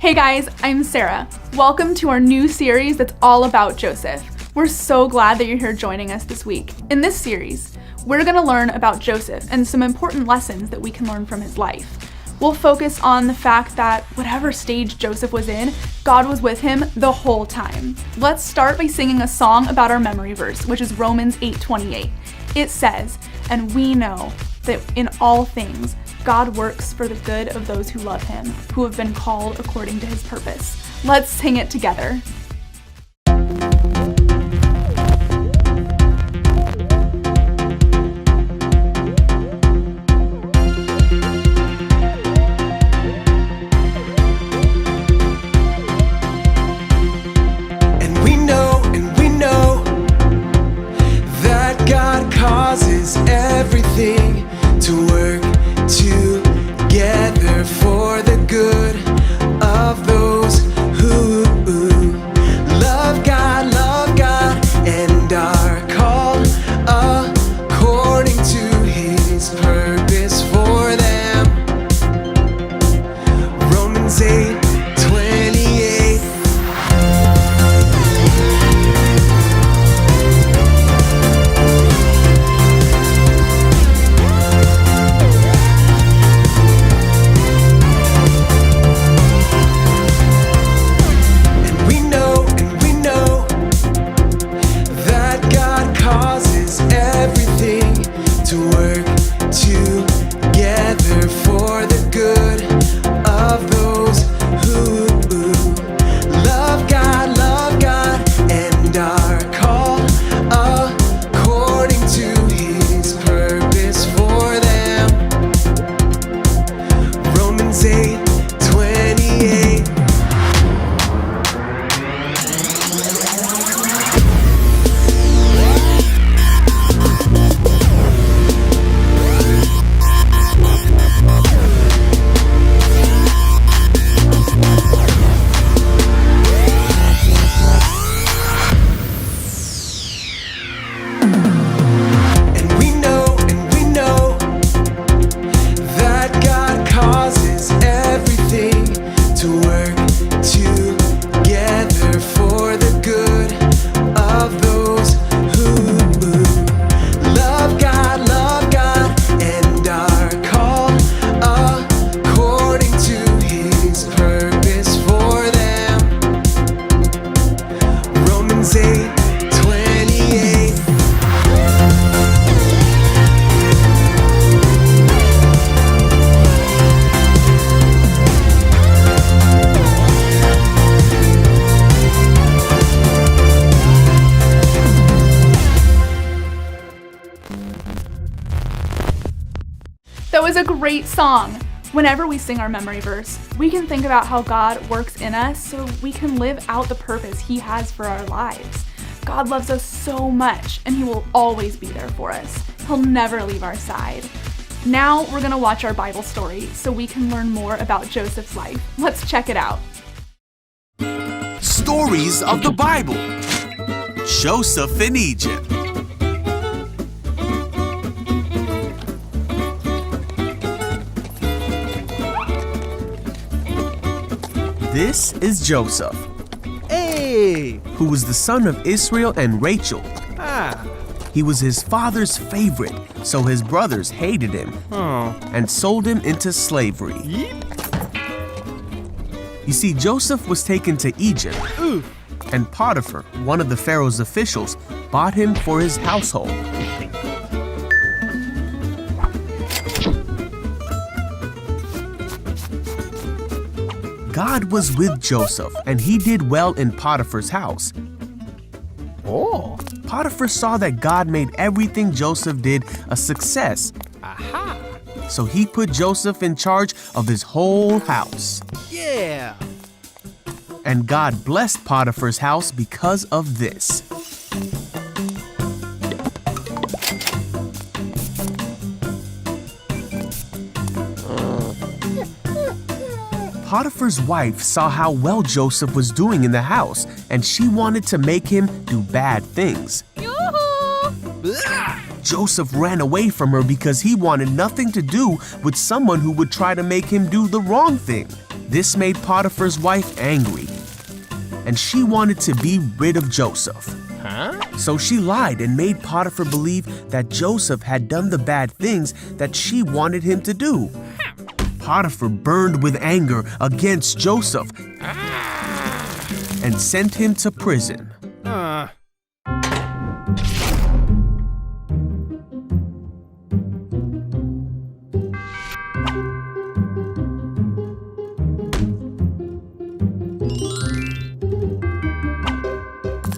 Hey guys, I'm Sarah. Welcome to our new series that's all about Joseph. We're so glad that you're here joining us this week. In this series, we're going to learn about Joseph and some important lessons that we can learn from his life. We'll focus on the fact that whatever stage Joseph was in, God was with him the whole time. Let's start by singing a song about our memory verse, which is Romans 8:28. It says, "And we know that in all things, God works for the good of those who love him, who have been called according to his purpose." Let's sing it together. Everything to work together for the good of those who love God and are called according to his purpose for them. Romans 8:28. That was a great song. Whenever we sing our memory verse, we can think about how God works in us so we can live out the purpose he has for our lives. God loves us so much, and he will always be there for us. He'll never leave our side. Now we're going to watch our Bible story so we can learn more about Joseph's life. Let's check it out. Stories of the Bible. Joseph in Egypt. This is Joseph, who was the son of Israel and Rachel. He was his father's favorite, so his brothers hated him and sold him into slavery. You see, Joseph was taken to Egypt, and Potiphar, one of the Pharaoh's officials, bought him for his household. God was with Joseph, and he did well in Potiphar's house. Potiphar saw that God made everything Joseph did a success. So he put Joseph in charge of his whole house. And God blessed Potiphar's house because of this. Potiphar's wife saw how well Joseph was doing in the house, and she wanted to make him do bad things. Joseph ran away from her because he wanted nothing to do with someone who would try to make him do the wrong thing. This made Potiphar's wife angry, and she wanted to be rid of Joseph. So she lied and made Potiphar believe that Joseph had done the bad things that she wanted him to do. Potiphar burned with anger against Joseph and sent him to prison.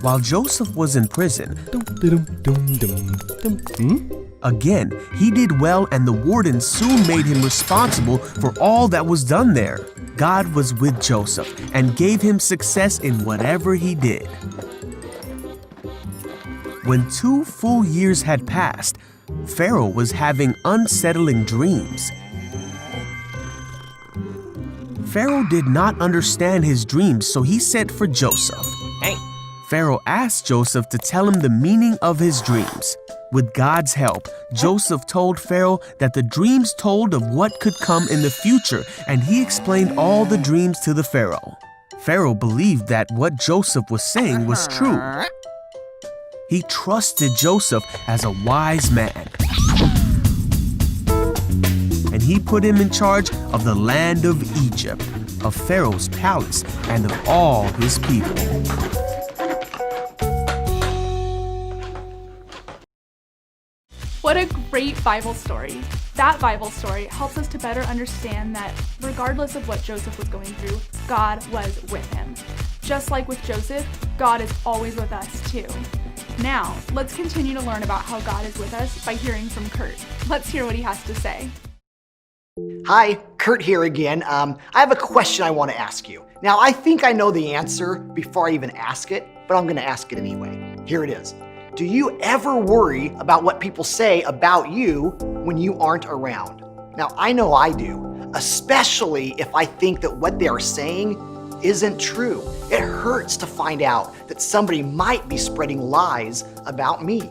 While Joseph was in prison, again, he did well, and the warden soon made him responsible for all that was done there. God was with Joseph and gave him success in whatever he did. When 2 full years had passed, Pharaoh was having unsettling dreams. Pharaoh did not understand his dreams, so he sent for Joseph. Pharaoh asked Joseph to tell him the meaning of his dreams. With God's help, Joseph told Pharaoh that the dreams told of what could come in the future, and he explained all the dreams to the Pharaoh. Pharaoh believed that what Joseph was saying was true. He trusted Joseph as a wise man, and he put him in charge of the land of Egypt, of Pharaoh's palace, and of all his people. What a great Bible story. That Bible story helps us to better understand that regardless of what Joseph was going through, God was with him. Just like with Joseph, God is always with us too. Now, let's continue to learn about how God is with us by hearing from Kurt. Let's hear what he has to say. Hi, Kurt here again. I have a question I want to ask you. Now, I think I know the answer before I even ask it, but I'm going to ask it anyway. Here it is. Do you ever worry about what people say about you when you aren't around? Now, I know I do, especially if I think that what they are saying isn't true. It hurts to find out that somebody might be spreading lies about me.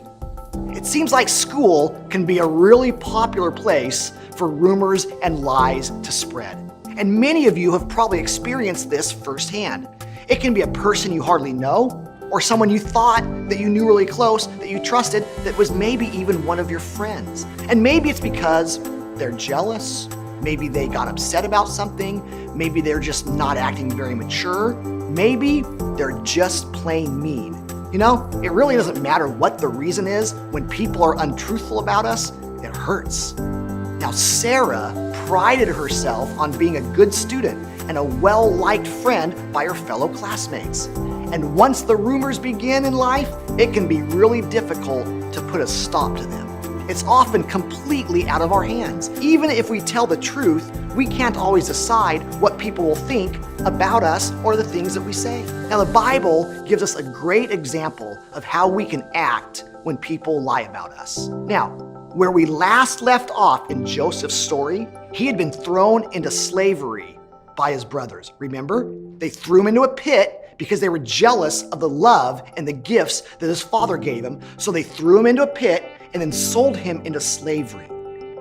It seems like school can be a really popular place for rumors and lies to spread. And many of you have probably experienced this firsthand. It can be a person you hardly know, or someone you thought that you knew really close, that you trusted, that was maybe even one of your friends. And maybe it's because they're jealous, maybe they got upset about something, maybe they're just not acting very mature, maybe they're just plain mean. You know, it really doesn't matter what the reason is. When people are untruthful about us, it hurts. Now, Sarah prided herself on being a good student and a well-liked friend by her fellow classmates. And once the rumors begin in life, it can be really difficult to put a stop to them. It's often completely out of our hands. Even if we tell the truth, we can't always decide what people will think about us or the things that we say. Now, the Bible gives us a great example of how we can act when people lie about us. Now, where we last left off in Joseph's story, he had been thrown into slavery by his brothers. Remember? They threw him into a pit because they were jealous of the love and the gifts that his father gave him. So they threw him into a pit and then sold him into slavery.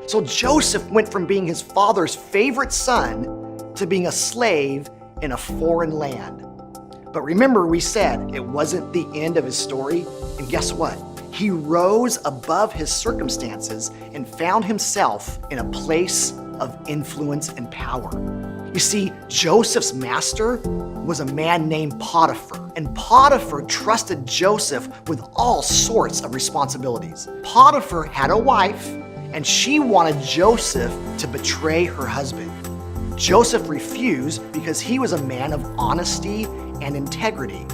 So Joseph went from being his father's favorite son to being a slave in a foreign land. But remember, we said it wasn't the end of his story. And guess what? He rose above his circumstances and found himself in a place of influence and power. You see, Joseph's master was a man named Potiphar, and Potiphar trusted Joseph with all sorts of responsibilities. Potiphar had a wife, and she wanted Joseph to betray her husband. Joseph refused because he was a man of honesty and integrity.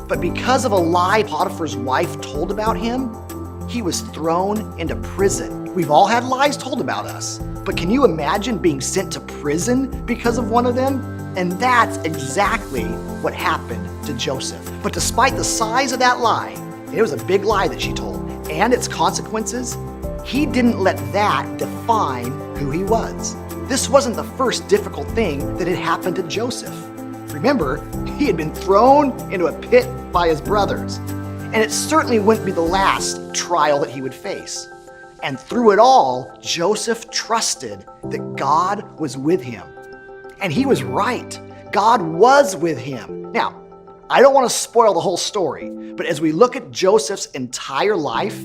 But because of a lie Potiphar's wife told about him, he was thrown into prison. We've all had lies told about us, but can you imagine being sent to prison because of one of them? And that's exactly what happened to Joseph. But despite the size of that lie, it was a big lie that she told, and its consequences, he didn't let that define who he was. This wasn't the first difficult thing that had happened to Joseph. Remember, he had been thrown into a pit by his brothers, and it certainly wouldn't be the last trial that he would face. And through it all, Joseph trusted that God was with him. And he was right. God was with him. Now, I don't want to spoil the whole story, but as we look at Joseph's entire life,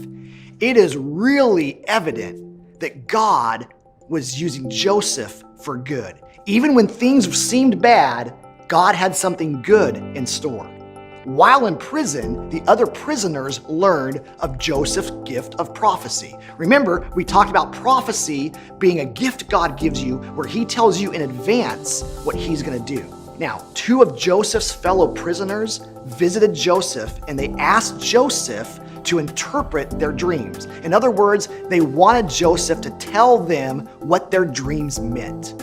it is really evident that God was using Joseph for good. Even when things seemed bad, God had something good in store. While in prison, the other prisoners learned of Joseph's gift of prophecy. Remember, we talked about prophecy being a gift God gives you where he tells you in advance what he's going to do. Now, 2 of Joseph's fellow prisoners visited Joseph and they asked Joseph to interpret their dreams. In other words, they wanted Joseph to tell them what their dreams meant.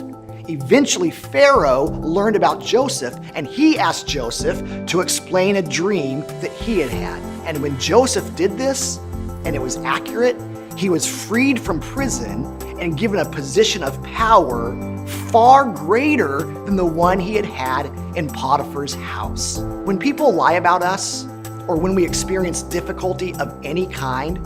Eventually, Pharaoh learned about Joseph and he asked Joseph to explain a dream that he had had. And when Joseph did this, and it was accurate, he was freed from prison and given a position of power far greater than the one he had had in Potiphar's house. When people lie about us, or when we experience difficulty of any kind,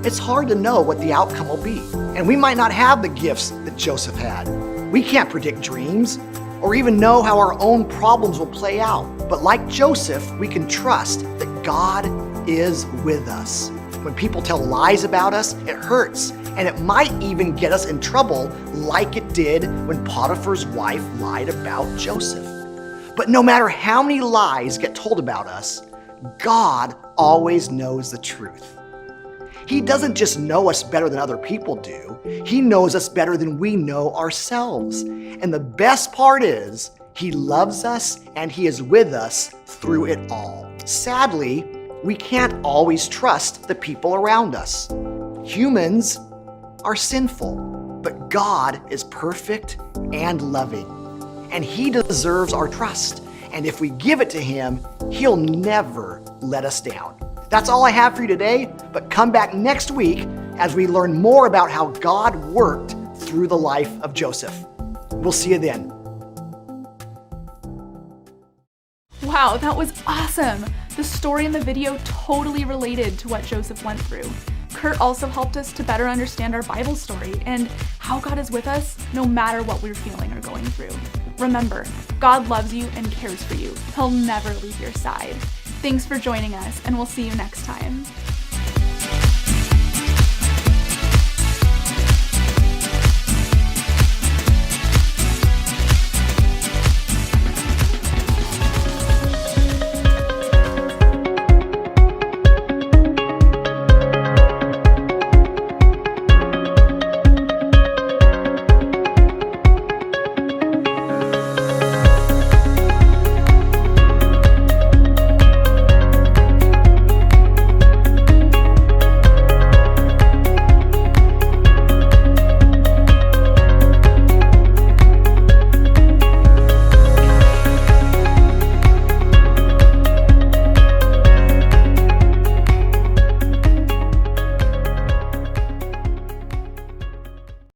it's hard to know what the outcome will be. And we might not have the gifts that Joseph had. We can't predict dreams or even know how our own problems will play out. But like Joseph, we can trust that God is with us. When people tell lies about us, it hurts, and it might even get us in trouble like it did when Potiphar's wife lied about Joseph. But no matter how many lies get told about us, God always knows the truth. He doesn't just know us better than other people do. He knows us better than we know ourselves. And the best part is, he loves us and he is with us through it all. Sadly, we can't always trust the people around us. Humans are sinful, but God is perfect and loving. And he deserves our trust. And if we give it to him, he'll never let us down. That's all I have for you today, but come back next week as we learn more about how God worked through the life of Joseph. We'll see you then. Wow, that was awesome. The story in the video totally related to what Joseph went through. Kurt also helped us to better understand our Bible story and how God is with us no matter what we're feeling or going through. Remember, God loves you and cares for you. He'll never leave your side. Thanks for joining us, and we'll see you next time.